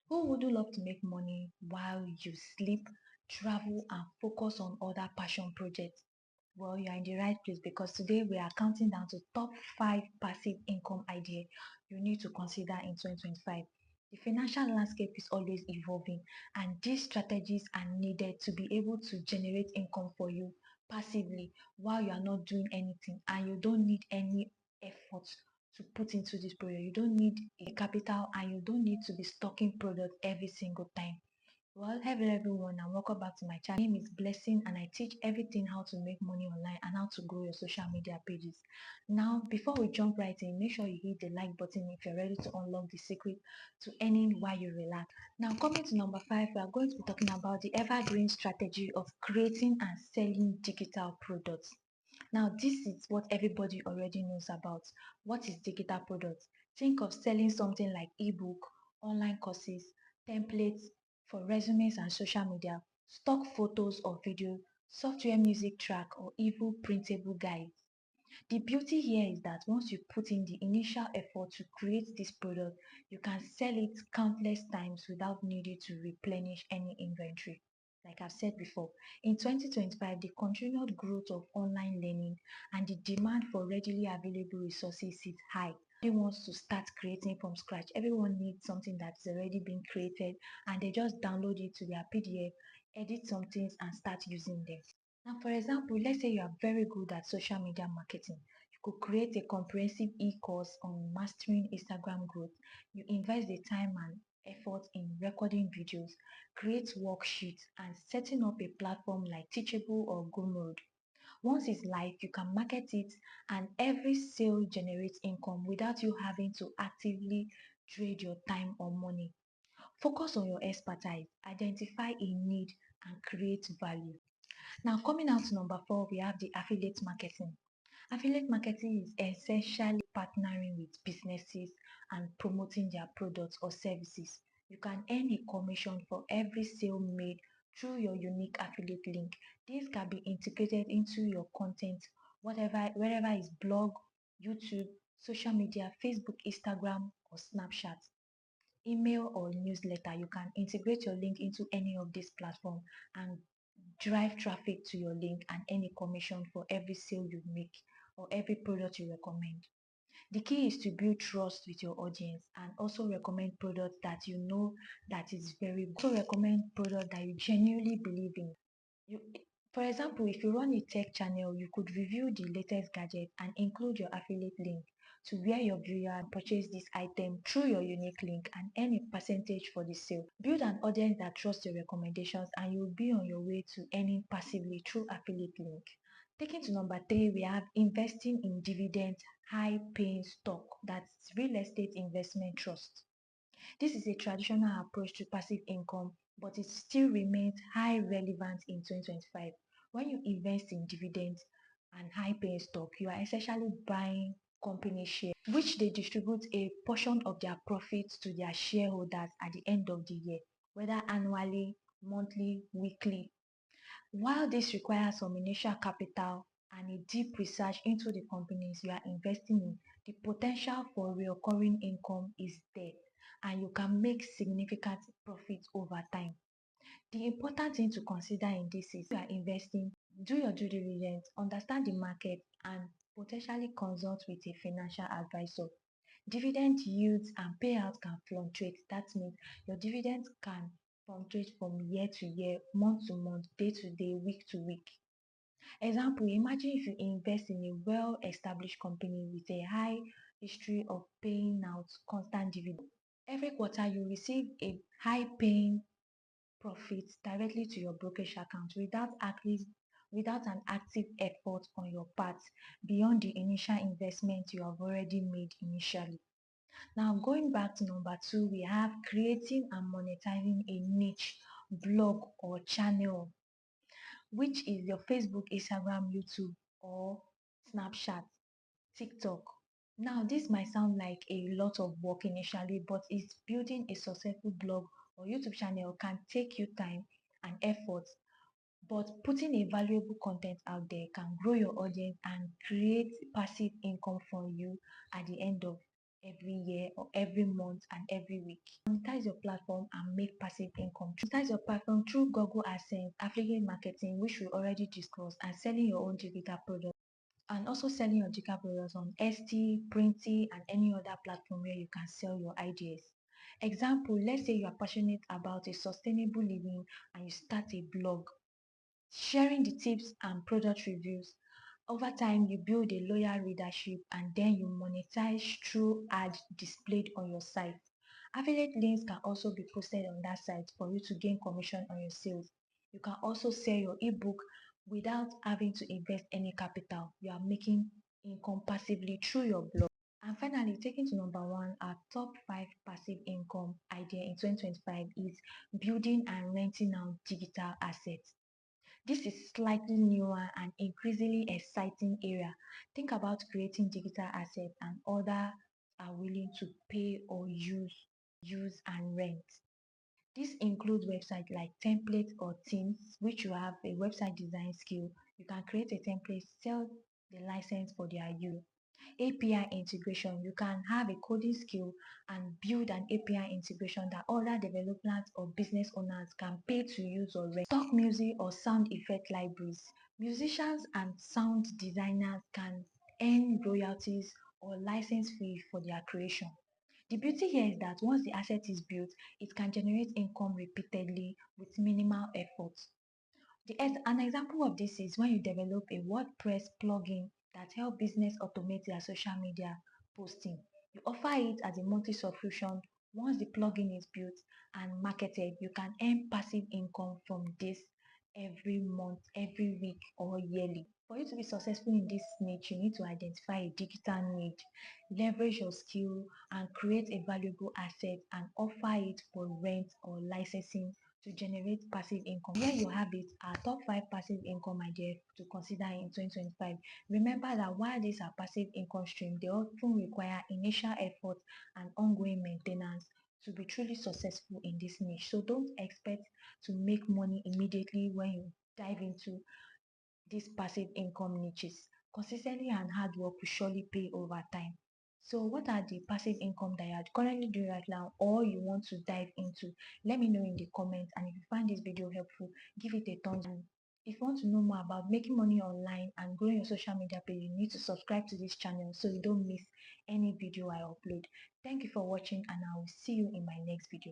Who would love to make money while you sleep, travel, and focus on other passion projects? Well, you're in the right place because today we are counting down to top 5 passive income idea you need to consider in 2025. The financial landscape is always evolving, and these strategies are needed to be able to generate income for you passively while you are not doing anything, and you don't need any effort to put into this project. You don't need a capital, and you don't need to be stocking product every single time. Well, hello everyone, and welcome back to my channel. My name is Blessing, and I teach everything how to make money online and how to grow your social media pages. Now, before we jump right in, make sure you hit the like button if you're ready to unlock the secret to earning while you relax. Now, coming to number 5, we are going to be talking about the evergreen strategy of creating and selling digital products. Now, this is what everybody already knows about. What is digital products? Think of selling something like ebook, online courses, templates for resumes and social media, stock photos or video, software music track, or even printable guides. The beauty here is that once you put in the initial effort to create this product, you can sell it countless times without needing to replenish any inventory. Like I've said before, in 2025, the continued growth of online learning and the demand for readily available resources is high. Everyone wants to start creating from scratch. Everyone needs something that's already been created and they just download it to their PDF, edit some things and start using them. Now, for example, let's say you are very good at social media marketing. You could create a comprehensive e-course on mastering Instagram growth. You invest the time and effort in recording videos, create worksheets, and setting up a platform like Teachable or Gumroad. Once it's live, you can market it and every sale generates income without you having to actively trade your time or money. Focus on your expertise, identify a need, and create value. Now, coming out to number 4, we have the affiliate marketing. Affiliate marketing is essentially partnering with businesses and promoting their products or services. You can earn a commission for every sale made through your unique affiliate link. This can be integrated into your content, wherever is blog, YouTube, social media, Facebook, Instagram, or Snapchat. Email or newsletter, you can integrate your link into any of these platforms and drive traffic to your link and earn a commission for every sale you make or every product you recommend. The key is to build trust with your audience and also recommend products that you know that is very good. Also recommend products that you genuinely believe in. You, for example, if you run a tech channel, you could review the latest gadget and include your affiliate link to where your viewer purchase this item through your unique link and earn a percentage for the sale. Build an audience that trusts your recommendations and you'll be on your way to earning passively through affiliate link. Taking to number 3, we have investing in dividend high paying stock, that's real estate investment trust. This is a traditional approach to passive income, but it still remains high relevant in 2025. When you invest in dividends and high paying stock, you are essentially buying company shares, which they distribute a portion of their profits to their shareholders at the end of the year, whether annually, monthly, weekly. While this requires some initial capital and a deep research into the companies you are investing in, the potential for recurring income is there and you can make significant profits over time. The important thing to consider in this is you are investing, do your due diligence, understand the market, and potentially consult with a financial advisor. Dividend yields and payouts can fluctuate. That means your dividends can fluctuate from year to year, month to month, day to day, week to week. Example, imagine if you invest in a well-established company with a high history of paying out constant dividends. Every quarter, you receive a high-paying profit directly to your brokerage account without an active effort on your part beyond the initial investment you have already made initially. Now, going back to number 2, we have creating and monetizing a niche blog or channel, which is your Facebook, Instagram, YouTube, or Snapchat, TikTok. Now, this might sound like a lot of work initially, but it's building a successful blog or YouTube channel can take you time and effort, but putting a valuable content out there can grow your audience and create passive income for you at the end of every year or every month and every week. Monetize your platform and make passive income. Monetize your platform through Google AdSense, affiliate marketing, which we already discussed, and selling your own digital products. And also selling your digital products on Etsy, Printy, and any other platform where you can sell your ideas. Example, let's say you are passionate about a sustainable living and you start a blog sharing the tips and product reviews. Over time, you build a loyal readership and then you monetize through ads displayed on your site. Affiliate links can also be posted on that site for you to gain commission on your sales. You can also sell your ebook without having to invest any capital. You are making income passively through your blog. And finally, taking to number one, our top 5 passive income idea in 2025 is building and renting out digital assets. This is slightly newer and increasingly exciting area. Think about creating digital assets and others are willing to pay or use and rent. This includes websites like templates or themes, which you have a website design skill. You can create a template, sell the license for their use. API integration. You can have a coding skill and build an API integration that other developers or business owners can pay to use or rent. Stock music or sound effect libraries. Musicians and sound designers can earn royalties or license fees for their creation. The beauty here is that once the asset is built, it can generate income repeatedly with minimal effort. An example of this is when you develop a WordPress plugin that helps business automate their social media posting. You offer it as a monthly subscription. Once the plugin is built and marketed, you can earn passive income from this every month, every week, or yearly. For you to be successful in this niche, you need to identify a digital need, leverage your skill, and create a valuable asset and offer it for rent or licensing to generate passive income. Here you have it, our top 5 passive income ideas to consider in 2025. Remember that while these are passive income streams, they often require initial effort and ongoing maintenance to be truly successful in this niche. So don't expect to make money immediately when you dive into these passive income niches. Consistency and hard work will surely pay over time. So what are the passive income that you are currently doing right now or you want to dive into? Let me know in the comments, and if you find this video helpful, give it a thumbs up. If you want to know more about making money online and growing your social media page, you need to subscribe to this channel so you don't miss any video I upload. Thank you for watching and I will see you in my next video.